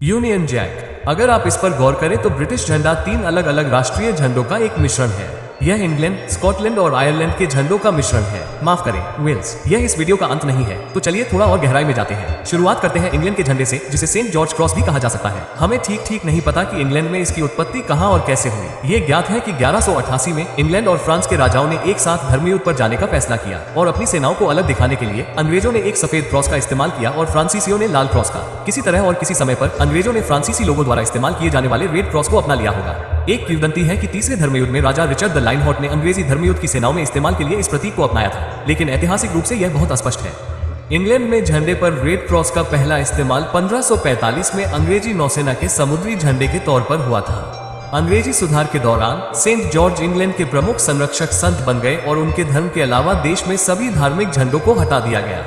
Union Jack. अगर आप इस पर गौर करें तो ब्रिटिश झंडा 3 अलग अलग राष्ट्रीय झंडों का एक मिश्रण है। यह इंग्लैंड, स्कॉटलैंड और आयरलैंड के झंडों का मिश्रण है। माफ करें, वेल्स। यह इस वीडियो का अंत नहीं है, तो चलिए थोड़ा और गहराई में जाते हैं। शुरुआत करते हैं इंग्लैंड के झंडे से, जिसे सेंट जॉर्ज क्रॉस भी कहा जा सकता है। हमें ठीक नहीं पता कि इंग्लैंड में इसकी उत्पत्ति कहां और कैसे हुई। ये ज्ञात है कि 1188 में इंग्लैंड और फ्रांस के राजाओं ने एक साथ धर्म युद्ध पर जाने का फैसला किया और अपनी सेनाओं को अलग दिखाने के लिए अंग्रेजों ने एक सफेद क्रॉस का इस्तेमाल किया और फ्रांसीसियों ने लाल क्रॉस का। किसी तरह और किसी समय पर अंग्रेजों ने फ्रांसीसी लोगों द्वारा इस्तेमाल किए जाने वाले रेड क्रॉस को अपना लिया होगा। एक किंवदंती है कि तीसरे धर्मयुद्ध में राजा रिचर्ड द लायनहॉर्ट ने अंग्रेजी धर्मयुद्ध की सेनाओं में इस्तेमाल के लिए इस प्रतीक को अपनाया था, लेकिन ऐतिहासिक रूप से यह बहुत अस्पष्ट है। इंग्लैंड में झंडे पर रेड क्रॉस का पहला इस्तेमाल 1545 में अंग्रेजी नौसेना के समुद्री झंडे के तौर पर हुआ था। अंग्रेजी सुधार के दौरान सेंट जॉर्ज इंग्लैंड के प्रमुख संरक्षक संत बन गए और उनके धर्म के अलावा देश में सभी धार्मिक झंडों को हटा दिया गया।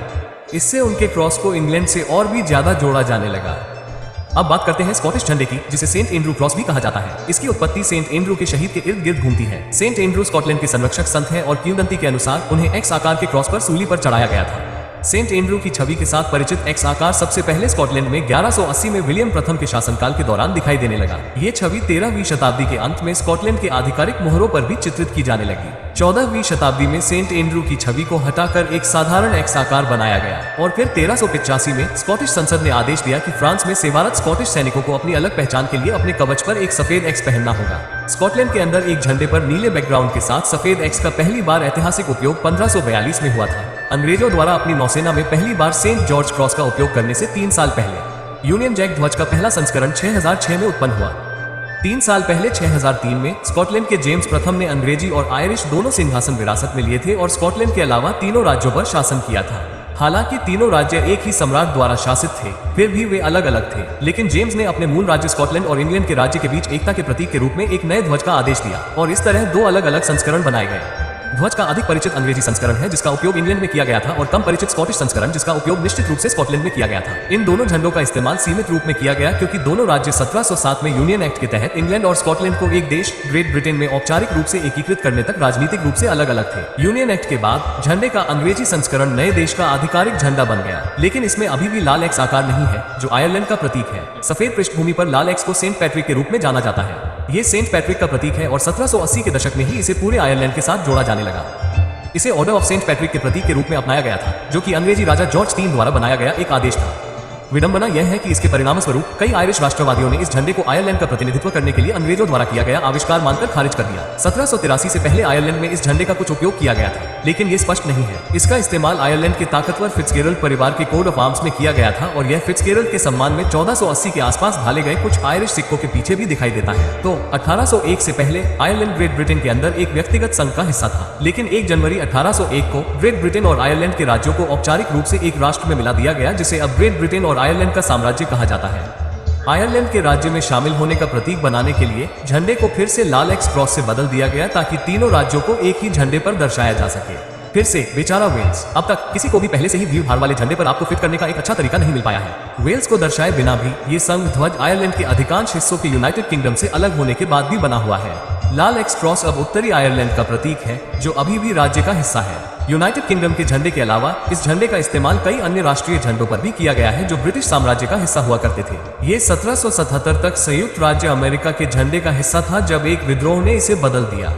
इससे उनके क्रॉस को इंग्लैंड से और भी ज्यादा जोड़ा जाने लगा। अब बात करते हैं स्कॉटिश झंडे की, जिसे सेंट एंड्रू क्रॉस भी कहा जाता है। इसकी उत्पत्ति सेंट एंड्रू के शहीद के इर्द गिर्द घूमती है। सेंट एंड्रू स्कॉटलैंड के संरक्षक संत हैं और किंवदंती के अनुसार उन्हें एक्स आकार के क्रॉस पर सूली पर चढ़ाया गया था। सेंट एंड्रू की छवि के साथ परिचित एक्स आकार सबसे पहले स्कॉटलैंड में 1180 में विलियम प्रथम के शासनकाल के दौरान दिखाई देने लगा। ये छवि 13वीं शताब्दी के अंत में स्कॉटलैंड के आधिकारिक मोहरों पर भी चित्रित की जाने लगी। 14वीं शताब्दी में सेंट एंड्रू की छवि को हटाकर एक साधारण एक्स आकार बनाया गया और फिर 1385 में स्कॉटिश संसद ने आदेश दिया कि फ्रांस में सेवारत स्कॉटिश सैनिकों को अपनी अलग पहचान के लिए अपने कवच पर एक सफेद एक्स पहनना होगा। स्कॉटलैंड के अंदर एक झंडे पर नीले बैकग्राउंड के साथ सफेद एक्स का पहली बार ऐतिहासिक उपयोग 1542 में हुआ था। अंग्रेजों द्वारा अपनी नौसेना में पहली बार सेंट जॉर्ज क्रॉस का उपयोग करने से 3 साल पहले यूनियन जैक ध्वज का पहला संस्करण 6006 में उत्पन्न हुआ। 3 साल पहले 6003 में स्कॉटलैंड के जेम्स प्रथम ने अंग्रेजी और आयरिश दोनों सिंहासन विरासत में लिए थे और स्कॉटलैंड के अलावा तीनों राज्यों पर शासन किया था। हालांकि तीनों राज्य एक ही सम्राट द्वारा शासित थे, फिर भी वे अलग अलग थे। लेकिन जेम्स ने अपने मूल राज्य स्कॉटलैंड और इंग्लैंड के राज्य के बीच एकता के प्रतीक के रूप में एक नए ध्वज का आदेश दिया और इस तरह 2 अलग अलग संस्करण बनाए गए। ध्वज का अधिक परिचित अंग्रेजी संस्करण है, जिसका उपयोग इंग्लैंड में किया गया था, और कम परिचित स्कॉटिश संस्करण, जिसका उपयोग निश्चित रूप से स्कॉटलैंड में किया गया था। इन दोनों झंडों का इस्तेमाल सीमित रूप में किया गया क्योंकि दोनों राज्य 1707 में यूनियन एक्ट के तहत इंग्लैंड और स्कॉटलैंड को एक देश ग्रेट ब्रिटेन में औपचारिक रूप से एकीकृत करने तक राजनीतिक रूप से अलग अलग थे। यूनियन एक्ट के बाद झंडे का अंग्रेजी संस्करण नए देश का आधिकारिक झंडा बन गया, लेकिन इसमें अभी भी लाल एक्स आकार नहीं है, जो आयरलैंड का प्रतीक है। सफेद पृष्ठभूमि पर लाल एक्स को सेंट पैट्रिक के रूप में जाना जाता है। ये सेंट पैट्रिक का प्रतीक है और 1780 के दशक में ही इसे पूरे आयरलैंड के साथ जोड़ा जाने लगा। इसे ऑर्डर ऑफ सेंट पैट्रिक के प्रतीक के रूप में अपनाया गया था, जो कि अंग्रेजी राजा जॉर्ज III द्वारा बनाया गया एक आदेश था। विडंबना यह है कि इसके परिणामस्वरूप कई आयरिश राष्ट्रवादियों ने इस झंडे को आयरलैंड का प्रतिनिधित्व करने के लिए अंग्रेजों द्वारा किया गया आविष्कार मानकर खारिज कर दिया। 1783 से पहले आयरलैंड में इस झंडे का कुछ उपयोग किया गया था, लेकिन ये स्पष्ट नहीं है। इसका इस्तेमाल आयरलैंड के ताकतवर फिट्जगेरल्ड परिवार के कोड ऑफ आर्म्स में किया गया था और यह फिट्जगेरल्ड के सम्मान में 1480 के आसपास ढाले गए कुछ आयरिश सिक्कों के पीछे भी दिखाई देता है। तो 1801 से पहले आयरलैंड ग्रेट ब्रिटेन के अंदर एक व्यक्तिगत संघ का हिस्सा था, लेकिन 1 जनवरी 1801 को ग्रेट ब्रिटेन और आयरलैंड के राज्यों को औपचारिक रूप से एक राष्ट्र में मिला दिया गया, जिसे अब ग्रेट ब्रिटेन और आयरलैंड का साम्राज्य कहा जाता है। आयरलैंड के राज्य में शामिल होने का प्रतीक बनाने के लिए झंडे को फिर से लाल एक्स क्रॉस से बदल दिया गया, ताकि तीनों राज्यों को एक ही झंडे पर दर्शाया जा सके। फिर से बेचारा वेल्स। अब तक किसी को भी पहले से ही भीड़ भाड़ वाले झंडे पर आपको फिट करने का एक अच्छा तरीका नहीं मिल पाया है। वेल्स को दर्शाए बिना भी ये संघ ध्वज आयरलैंड के अधिकांश हिस्सों के यूनाइटेड किंगडम से अलग होने के बाद भी बना हुआ है। लाल एक्स क्रॉस अब उत्तरी आयरलैंड का प्रतीक है, जो अभी भी राज्य का हिस्सा है। यूनाइटेड किंगडम के झंडे के अलावा इस झंडे का इस्तेमाल कई अन्य राष्ट्रीय झंडों पर भी किया गया है, जो ब्रिटिश साम्राज्य का हिस्सा हुआ करते थे। ये 1777 तक संयुक्त राज्य अमेरिका के झंडे का हिस्सा था, जब एक विद्रोह ने इसे बदल दिया।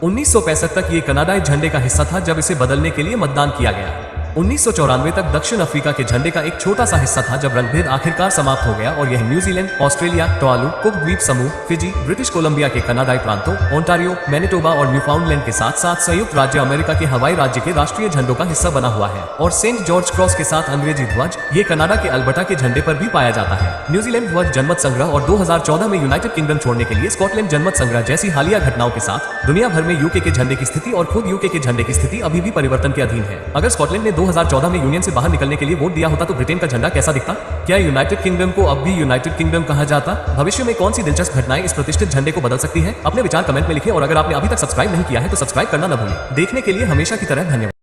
1965 तक ये कनाडाई झंडे का हिस्सा था, जब इसे बदलने के लिए मतदान किया गया। 1994 तक दक्षिण अफ्रीका के झंडे का एक छोटा सा हिस्सा था, जब रंगभेद आखिरकार समाप्त हो गया और यह न्यूजीलैंड, ऑस्ट्रेलिया, टुवालू, कुक द्वीप समूह, फिजी, ब्रिटिश कोलंबिया के कनाडाई प्रांतों, ओंटारियो, मैनिटोबा और न्यूफाउंडलैंड के साथ साथ संयुक्त राज्य अमेरिका के हवाई राज्य के राष्ट्रीय झंडों का हिस्सा बना हुआ है। और सेंट जॉर्ज क्रॉस के साथ अंग्रेजी ध्वज ये कनाडा के अल्बर्टा के झंडे पर भी पाया जाता है। न्यूजीलैंड ध्वज जनमत संग्रह और 2014 में यूनाइटेड किंगडम छोड़ने के लिए स्कॉटलैंड जनमत संग्रह जैसी हालिया घटनाओं के साथ दुनिया भर में यूके के झंडे की स्थिति और खुद यूके के झंडे की स्थिति अभी भी परिवर्तन के अधीन है। अगर स्कॉटलैंड ने 2014 में यूनियन से बाहर निकलने के लिए वोट दिया होता तो ब्रिटेन का झंडा कैसा दिखता? क्या यूनाइटेड किंगडम को अब भी यूनाइटेड किंगडम कहा जाता? भविष्य में कौन सी दिलचस्प घटनाएं इस प्रतिष्ठित झंडे को बदल सकती हैं? अपने विचार कमेंट में लिखें और अगर आपने अभी तक सब्सक्राइब नहीं किया है तो सब्सक्राइब करना न भूलें। देखने के लिए हमेशा की तरह धन्यवाद।